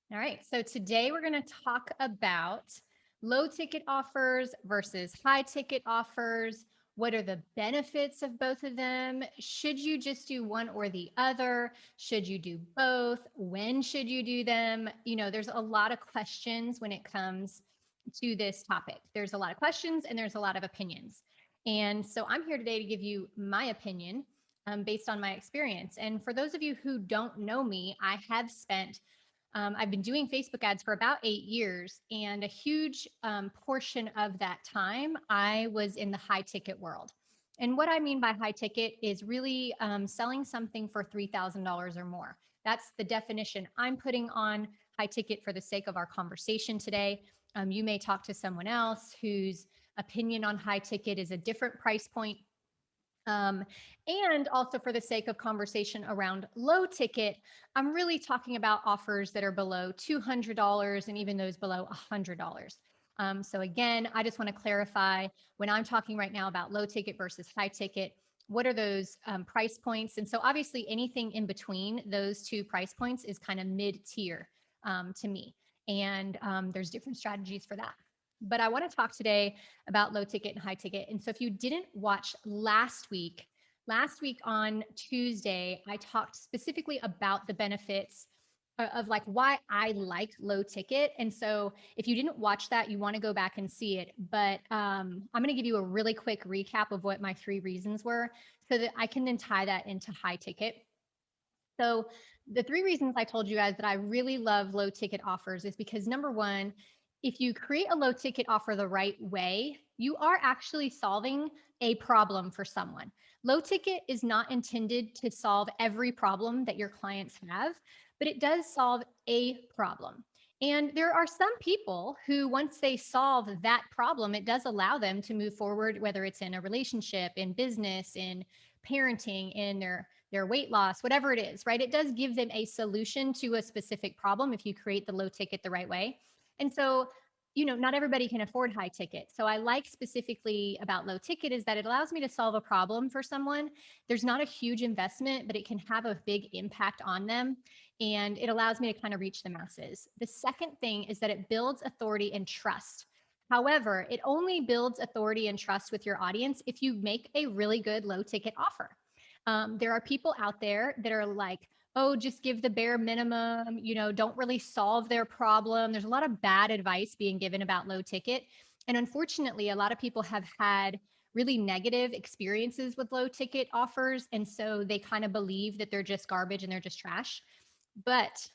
All right. So today we're going to talk about low ticket offers versus high ticket offers. What are the benefits of both of them? Should you just do one or the other? Should you do both? When should you do them? There's a lot of questions when it comes to this topic. There's a lot of questions and there's a lot of opinions. And so I'm here today to give you my opinion based on my experience. And for those of you who don't know me, I've been doing Facebook ads for about 8 years, and a huge portion of that time I was in the high ticket world. And what I mean by high ticket is really selling something for $3,000 or more. That's the definition I'm putting on high ticket for the sake of our conversation today. You may talk to someone else whose opinion on high ticket is a different price point. Um, and also for the sake of conversation around low ticket, I'm really talking about offers that are below $200 and even those below $100. So again, I just want to clarify when I'm talking right now about low ticket versus high ticket, what are those price points? And so obviously anything in between those two price points is kind of mid tier to me. And there's different strategies for that. But I want to talk today about low ticket and high ticket. And so if you didn't watch last week on Tuesday, I talked specifically about the benefits of like why I like low ticket. And so if you didn't watch that, you want to go back and see it. But I'm going to give you a really quick recap of what my three reasons were so that I can then tie that into high ticket. So the three reasons I told you guys that I really love low ticket offers is because number one, if you create a low ticket offer the right way, you are actually solving a problem for someone. Low ticket is not intended to solve every problem that your clients have, but it does solve a problem. And there are some people who, once they solve that problem, it does allow them to move forward, whether it's in a relationship, in business, in parenting, in their weight loss, whatever it is, right? It does give them a solution to a specific problem if you create the low ticket the right way. And so, not everybody can afford high ticket. So I like specifically about low ticket is that it allows me to solve a problem for someone. There's not a huge investment, but it can have a big impact on them. And it allows me to kind of reach the masses. The second thing is that it builds authority and trust. However, it only builds authority and trust with your audience if you make a really good low ticket offer. There are people out there that are like, oh, just give the bare minimum, don't really solve their problem. There's a lot of bad advice being given about low ticket. And unfortunately, a lot of people have had really negative experiences with low ticket offers. And so they kind of believe that they're just garbage and they're just trash. But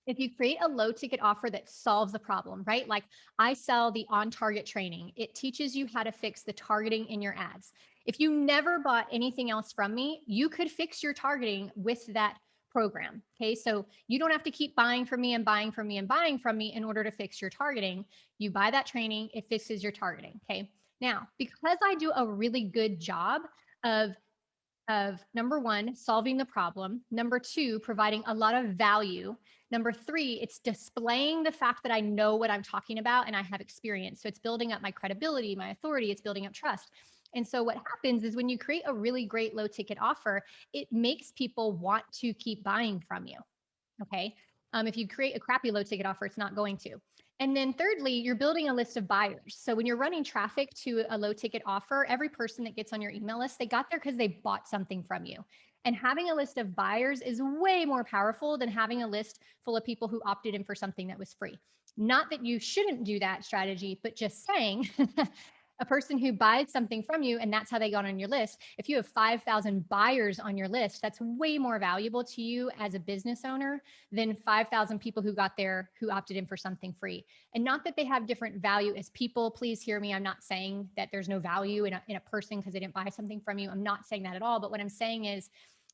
if you create a low ticket offer that solves the problem, right? Like I sell the on target training, it teaches you how to fix the targeting in your ads. If you never bought anything else from me, you could fix your targeting with that program. Okay. So you don't have to keep buying from me and buying from me and buying from me in order to fix your targeting. You buy that training, it fixes your targeting. Okay. Now, because I do a really good job of number one, solving the problem. Number two, providing a lot of value. Number three, it's displaying the fact that I know what I'm talking about and I have experience. So it's building up my credibility, my authority, it's building up trust. And so what happens is when you create a really great low ticket offer, it makes people want to keep buying from you. Okay. If you create a crappy low ticket offer, it's not going to. And then thirdly, you're building a list of buyers. So when you're running traffic to a low ticket offer, every person that gets on your email list, they got there because they bought something from you. And having a list of buyers is way more powerful than having a list full of people who opted in for something that was free. Not that you shouldn't do that strategy, but just saying a person who buys something from you and that's how they got on your list. If you have 5,000 buyers on your list, that's way more valuable to you as a business owner than 5,000 people who got there who opted in for something free. And not that they have different value as people. Please hear me. I'm not saying that there's no value in a person because they didn't buy something from you. I'm not saying that at all. But what I'm saying is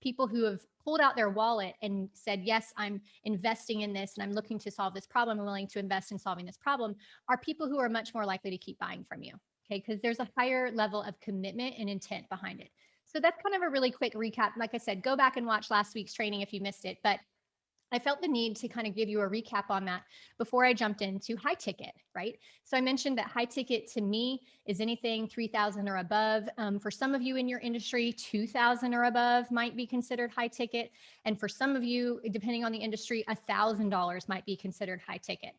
people who have pulled out their wallet and said, yes, I'm investing in this and I'm looking to solve this problem. I'm willing to invest in solving this problem are people who are much more likely to keep buying from you. Okay. Because there's a higher level of commitment and intent behind it. So that's kind of a really quick recap. Like I said, go back and watch last week's training if you missed it. But I felt the need to kind of give you a recap on that before I jumped into high ticket, right? So I mentioned that high ticket to me is anything 3,000 or above. For some of you in your industry, 2,000 or above might be considered high ticket. And for some of you, depending on the industry, $1,000 might be considered high ticket.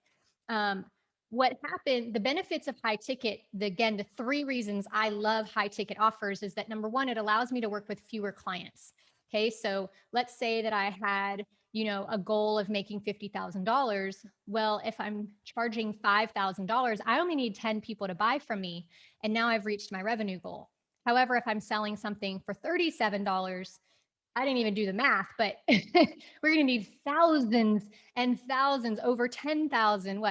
What happened, the benefits of high ticket, again, the three reasons I love high ticket offers is that number one, it allows me to work with fewer clients. Okay, so let's say that I had a goal of making $50,000. Well, if I'm charging $5,000, I only need 10 people to buy from me. And now I've reached my revenue goal. However, if I'm selling something for $37, I didn't even do the math, but we're going to need thousands and thousands, over 10,000,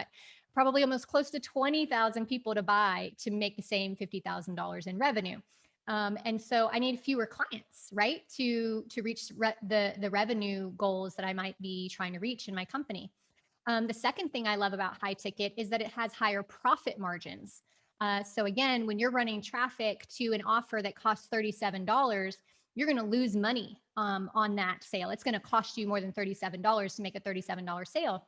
probably almost close to 20,000 people to buy to make the same $50,000 in revenue. And so I need fewer clients, right, to reach the revenue goals that I might be trying to reach in my company. The second thing I love about high ticket is that it has higher profit margins. So again, when you're running traffic to an offer that costs $37, you're going to lose money on that sale. It's going to cost you more than $37 to make a $37 sale.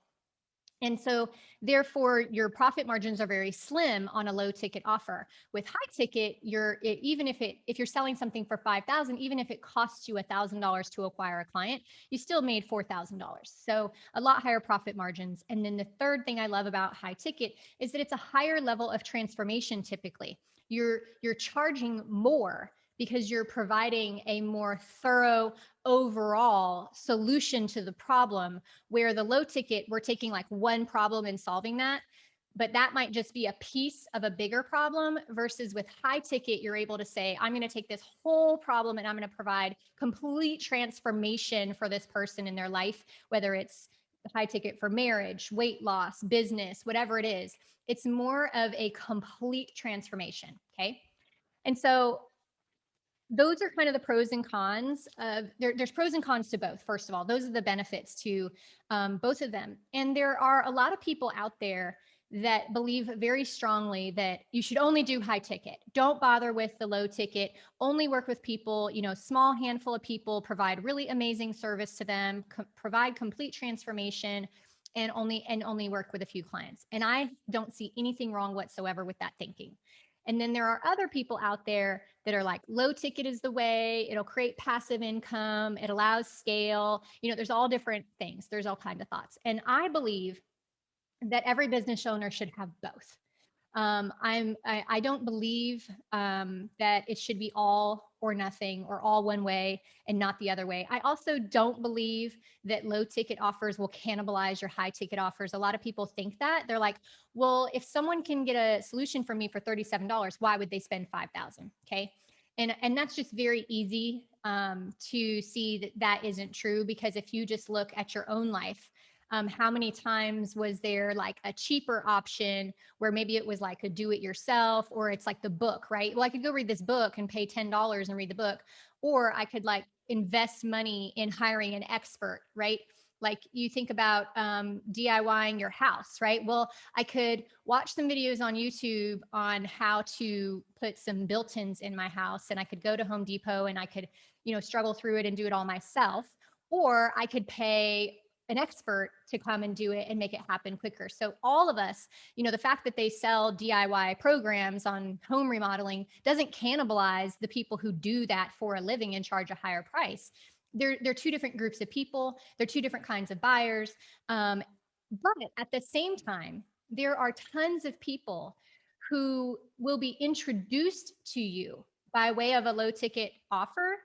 And so therefore your profit margins are very slim on a low ticket offer. With high ticket, even if you're selling something for 5,000, even if it costs you $1,000 to acquire a client, you still made $4,000. So a lot higher profit margins. And then the third thing I love about high ticket is that it's a higher level of transformation. Typically, you're charging more because you're providing a more thorough overall solution to the problem, where the low ticket, we're taking like one problem and solving that, but that might just be a piece of a bigger problem, versus with high ticket, you're able to say, I'm going to take this whole problem and I'm going to provide complete transformation for this person in their life, whether it's high ticket for marriage, weight loss, business, whatever it is. It's more of a complete transformation. Okay. And so those are kind of the pros and cons of there's pros and cons to both. First of all, those are the benefits to both of them. And there are a lot of people out there that believe very strongly that you should only do high ticket. Don't bother with the low ticket. Only work with people, small handful of people, provide really amazing service to them, provide complete transformation, and only work with a few clients. And I don't see anything wrong whatsoever with that thinking. And then there are other people out there that are like, low ticket is the way, it'll create passive income, it allows scale. There's all different things. There's all kinds of thoughts. And I believe that every business owner should have both. I don't believe that it should be all or nothing, or all one way and not the other way. I also don't believe that low ticket offers will cannibalize your high ticket offers. A lot of people think that. They're like, well, if someone can get a solution from me for $37, why would they spend 5,000? Okay. And that's just very easy to see that that isn't true, because if you just look at your own life, how many times was there like a cheaper option where maybe it was like a do it yourself, or it's like the book, right? Well, I could go read this book and pay $10 and read the book, or I could like invest money in hiring an expert, right? Like you think about DIYing your house, right? Well, I could watch some videos on YouTube on how to put some built-ins in my house, and I could go to Home Depot and I could, struggle through it and do it all myself. Or I could pay an expert to come and do it and make it happen quicker. So all of us, the fact that they sell DIY programs on home remodeling doesn't cannibalize the people who do that for a living and charge a higher price. They're two different groups of people. They're two different kinds of buyers. But at the same time, there are tons of people who will be introduced to you by way of a low ticket offer,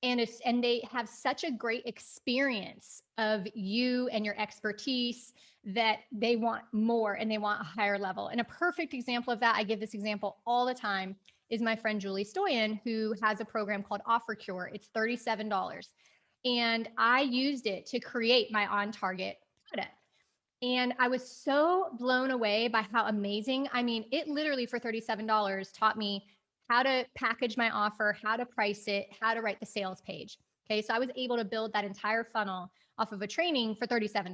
and they have such a great experience of you and your expertise that they want more and they want a higher level. And a perfect example of that, I give this example all the time, is my friend Julie Stoyan, who has a program called Offer Cure. It's $37. And I used it to create my on target product. And I was so blown away by how amazing. I mean, it literally for $37 taught me how to package my offer, how to price it, how to write the sales page. Okay. So I was able to build that entire funnel off of a training for $37.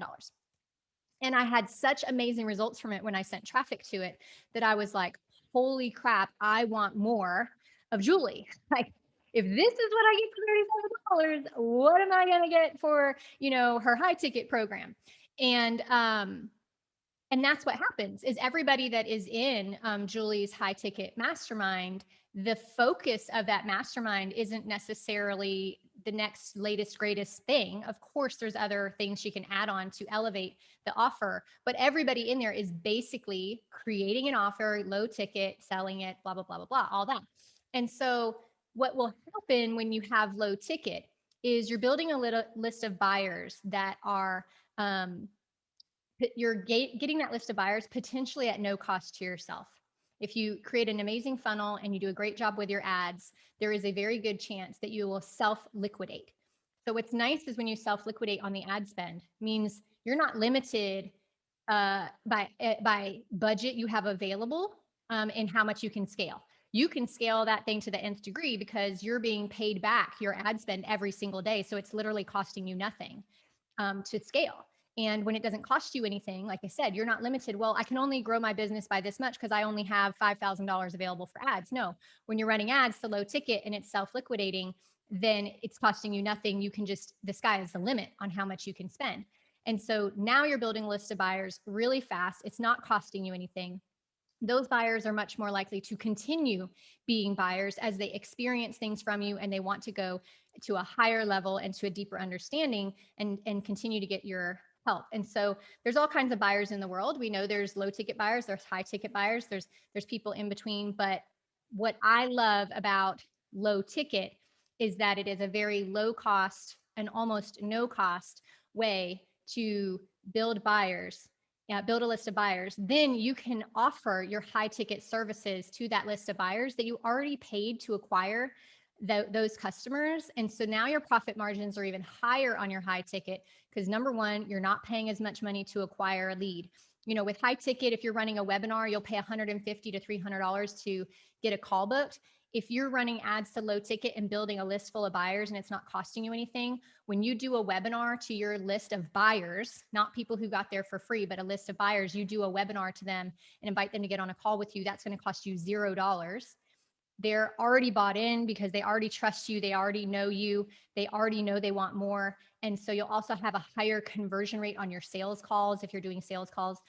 And I had such amazing results from it when I sent traffic to it that I was like, holy crap, I want more of Julie. Like, if this is what I get for $37, what am I going to get for, her high ticket program? And, and that's what happens is everybody that is in Julie's high ticket mastermind, the focus of that mastermind isn't necessarily the next latest greatest thing. Of course there's other things she can add on to elevate the offer, but everybody in there is basically creating an offer, low ticket, selling it, blah blah blah blah blah, all that. And so what will happen when you have low ticket is you're building a little list of buyers that are um, you're getting that list of buyers potentially at no cost to yourself. If you create an amazing funnel and you do a great job with your ads, there is a very good chance that you will self liquidate. So what's nice is when you self liquidate on the ad spend means you're not limited by budget you have available and how much you can scale. You can scale that thing to the nth degree because you're being paid back your ad spend every single day. So it's literally costing you nothing to scale. And when it doesn't cost you anything, like I said, you're not limited. Well, I can only grow my business by this much because I only have $5,000 available for ads. No, when you're running ads to low ticket and it's self liquidating, then it's costing you nothing. You can just, the sky is the limit on how much you can spend. And so now you're building a list of buyers really fast. It's not costing you anything. Those buyers are much more likely to continue being buyers as they experience things from you and they want to go to a higher level and to a deeper understanding and continue to get your help. And so there's all kinds of buyers in the world. We know there's low ticket buyers, there's high ticket buyers, there's people in between. But what I love about low ticket is that it is a very low cost and almost no cost way to build buyers, build a list of buyers. Then you can offer your high ticket services to that list of buyers that you already paid to acquire those customers. And so now your profit margins are even higher on your high ticket because number one, you're not paying as much money to acquire a lead. With high ticket, if you're running a webinar, you'll pay $150 to $300 to get a call booked. If you're running ads to low ticket and building a list full of buyers and it's not costing you anything, when you do a webinar to your list of buyers, not people who got there for free, but a list of buyers, you do a webinar to them and invite them to get on a call with you, that's going to cost you $0. They're already bought in because they already trust you. They already know you. They already know they want more. And so you'll also have a higher conversion rate on your sales calls if you're doing sales calls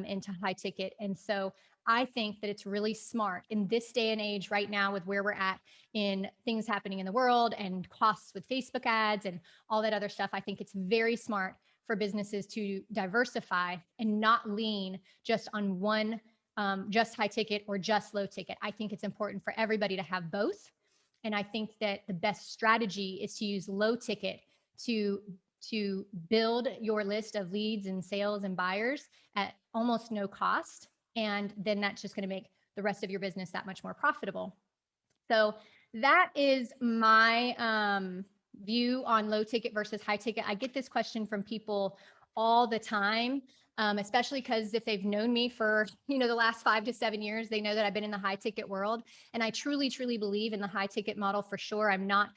into high ticket. And so I think that it's really smart in this day and age right now with where we're at in things happening in the world and costs with Facebook ads and all that other stuff. I think it's very smart for businesses to diversify and not lean just on one, just high ticket or just low ticket. I think it's important for everybody to have both. And I think that the best strategy is to use low ticket to build your list of leads and sales and buyers at almost no cost. And then that's just going to make the rest of your business that much more profitable. So that is my view on low ticket versus high ticket. I get this question from people all the time, especially because if they've known me for the last 5 to 7 years, they know that I've been in the high ticket world, and I truly, truly believe in the high ticket model for sure. I'm not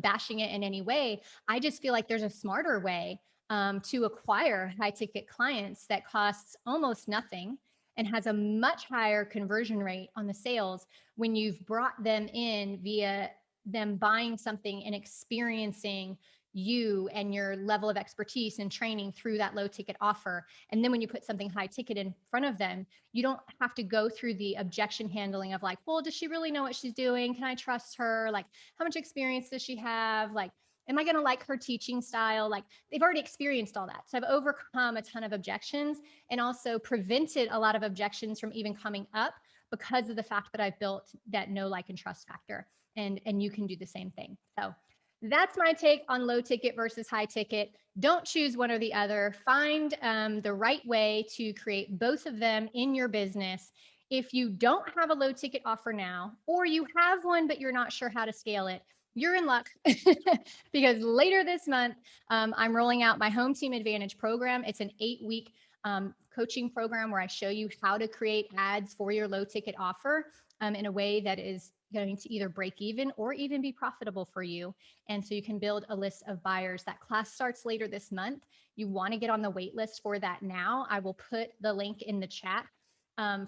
bashing it in any way. I just feel like there's a smarter way to acquire high ticket clients that costs almost nothing and has a much higher conversion rate on the sales when you've brought them in via them buying something and experiencing you and your level of expertise and training through that low ticket offer. And then when you put something high ticket in front of them, you don't have to go through the objection handling of like, well, does she really know what she's doing? Can I trust her? Like, how much experience does she have? Like, am I going to like her teaching style? Like, they've already experienced all that. So I've overcome a ton of objections and also prevented a lot of objections from even coming up because of the fact that I've built that know, like, and trust factor. And you can do the same thing. So that's my take on low ticket versus high ticket. Don't choose one or the other. Find the right way to create both of them in your business. If you don't have a low ticket offer now, or you have one, but you're not sure how to scale it, you're in luck because later this month, I'm rolling out my Home Team Advantage program. It's an 8-week coaching program where I show you how to create ads for your low ticket offer in a way that is going to either break even or even be profitable for you. And so you can build a list of buyers. That class starts later this month. You want to get on the wait list for that now. I will put the link in the chat.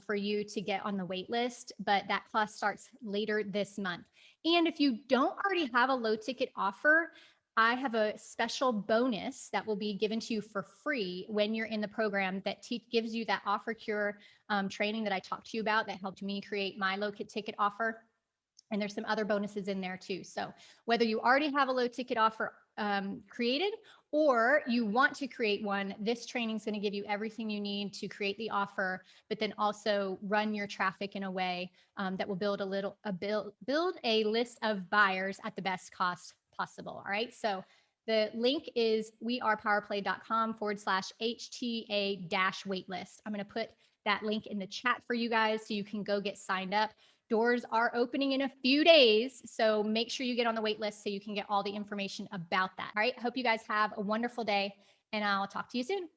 for you to get on the wait list, but that class starts later this month. And if you don't already have a low ticket offer, I have a special bonus that will be given to you for free when you're in the program that gives you that offer cure training that I talked to you about that helped me create my low ticket offer. And there's some other bonuses in there too. So whether you already have a low ticket offer created or you want to create one, this training is going to give you everything you need to create the offer, but then also run your traffic in a way that will build a list of buyers at the best cost possible. All right. So the link is wearepowerplay.com/HTA waitlist. I'm going to put that link in the chat for you guys so you can go get signed up. Doors are opening in a few days, so make sure you get on the wait list so you can get all the information about that. All right. Hope you guys have a wonderful day, and I'll talk to you soon.